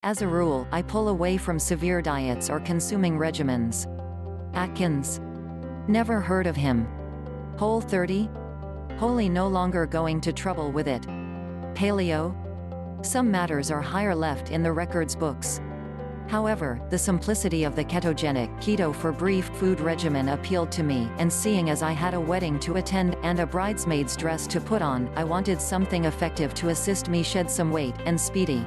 As a rule, I pull away from severe diets or consuming regimens. Atkins. Never heard of him. Whole30? Wholly no longer going to trouble with it. Paleo? Some matters are higher left in the records books. However, the simplicity of the ketogenic, keto for brief food regimen appealed to me, and seeing as I had a wedding to attend, and a bridesmaid's dress to put on, I wanted something effective to assist me shed some weight, and speedy.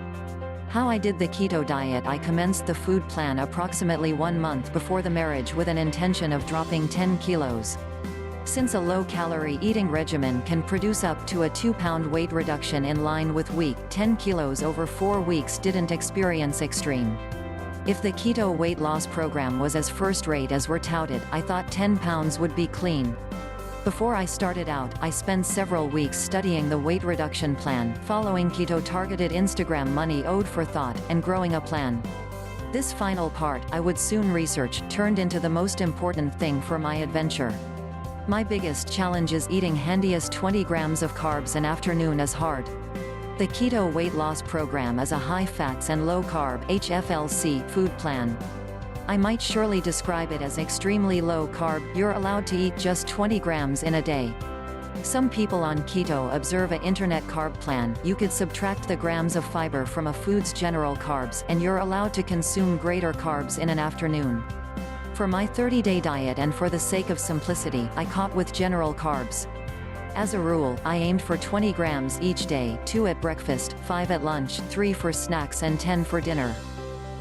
How I did the keto diet. I commenced the food plan approximately 1 month before the marriage with an intention of dropping 10 kilos. Since a low-calorie eating regimen can produce up to a 2-pound weight reduction in line with week, 10 kilos over 4 weeks didn't experience extreme. If the keto weight loss program was as first-rate as were touted, I thought 10 pounds would be clean. Before I started out, I spent several weeks studying the weight reduction plan, following keto-targeted Instagram money owed for thought, and growing a plan. This final part, I would soon research, turned into the most important thing for my adventure. My biggest challenge is eating handiest 20 grams of carbs an afternoon is hard. The keto weight loss program is a high-fats and low-carb (HFLC) food plan. I might surely describe it as extremely low-carb. You're allowed to eat just 20 grams in a day. Some people on keto observe an internet carb plan. You could subtract the grams of fiber from a food's general carbs, and you're allowed to consume greater carbs in an afternoon. For my 30-day diet and for the sake of simplicity, I caught with general carbs. As a rule, I aimed for 20 grams each day, 2 at breakfast, 5 at lunch, 3 for snacks and 10 for dinner.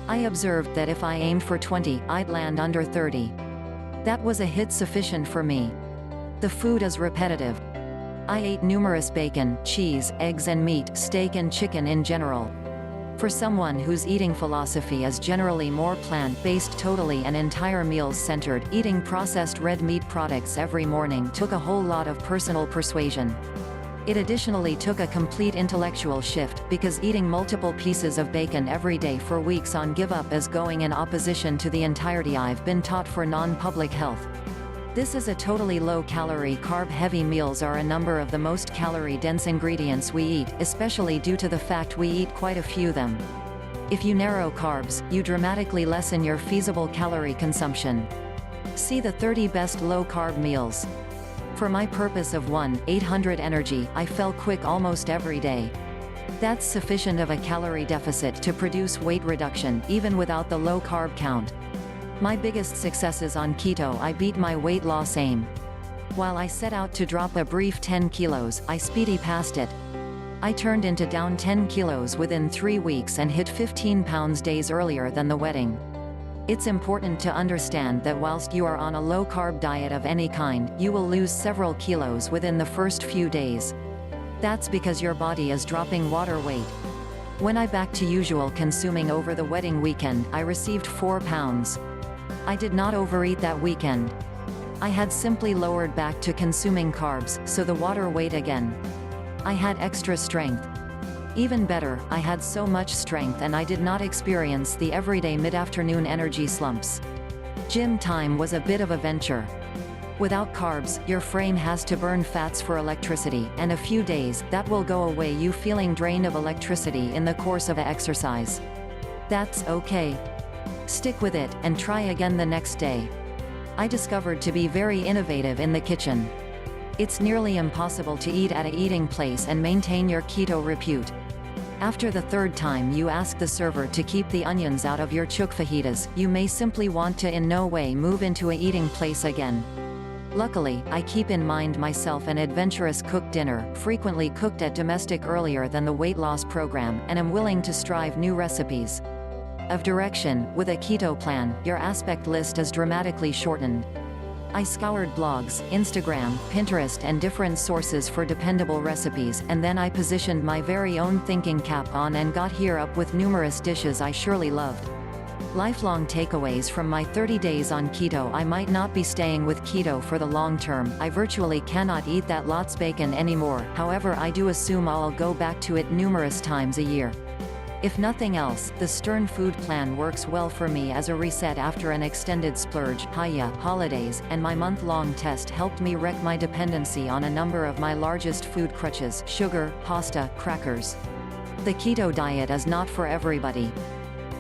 I observed that if I aimed for 20, I'd land under 30. That was a hit sufficient for me. The food is repetitive. I ate numerous bacon, cheese, eggs and meat, steak and chicken in general. For someone whose eating philosophy is generally more plant-based, totally and entire meals-centered, eating processed red meat products every morning took a whole lot of personal persuasion. It additionally took a complete intellectual shift, because eating multiple pieces of bacon every day for weeks on give up is going in opposition to the entirety I've been taught for non-public health. This is a totally low-calorie, carb-heavy meals are a number of the most calorie-dense ingredients we eat, especially due to the fact we eat quite a few them. If you narrow carbs, you dramatically lessen your feasible calorie consumption. See the 30 best low-carb meals. For my purpose of 1-800 energy, I fell quick almost every day. That's sufficient of a calorie deficit to produce weight reduction, even without the low-carb count. My biggest successes on keto, I beat my weight loss aim. While I set out to drop a brief 10 kilos, I speedy passed it. I turned into down 10 kilos within 3 weeks and hit 15 pounds days earlier than the wedding. It's important to understand that whilst you are on a low-carb diet of any kind, you will lose several kilos within the first few days. That's because your body is dropping water weight. When I back to usual consuming over the wedding weekend, I received 4 pounds. I did not overeat that weekend. I had simply lowered back to consuming carbs, so the water weight again. I had extra strength. Even better, I had so much strength and I did not experience the everyday mid-afternoon energy slumps. Gym time was a bit of a venture. Without carbs, your frame has to burn fats for electricity, and a few days, that will go away you feeling drained of electricity in the course of an exercise. That's okay. Stick with it, and try again the next day. I discovered to be very innovative in the kitchen. It's nearly impossible to eat at an eating place and maintain your keto repute. After the 3rd time you ask the server to keep the onions out of your chook fajitas, you may simply want to in no way move into a eating place again. Luckily, I keep in mind myself an adventurous cooked dinner, frequently cooked at domestic earlier than the weight loss program, and am willing to strive new recipes. Of direction, with a keto plan, your aspect list is dramatically shortened. I scoured blogs, Instagram, Pinterest and different sources for dependable recipes, and then I positioned my very own thinking cap on and got here up with numerous dishes I surely loved. Lifelong takeaways from my 30 days on keto. I might not be staying with keto for the long term. I virtually cannot eat that lots bacon anymore, however I do assume I'll go back to it numerous times a year. If nothing else, the Stern food plan works well for me as a reset after an extended splurge, holidays, and my month-long test helped me wreck my dependency on a number of my largest food crutches: sugar, pasta, crackers. The keto diet is not for everybody.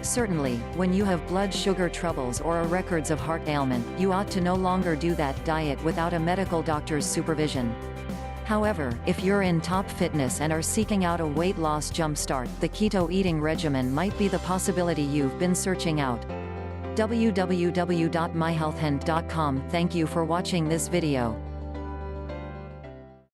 Certainly, when you have blood sugar troubles or a records of heart ailment, you ought to no longer do that diet without a medical doctor's supervision. However, if you're in top fitness and are seeking out a weight loss jumpstart, the keto eating regimen might be the possibility you've been searching out. www.myhealthhand.com. Thank you for watching this video.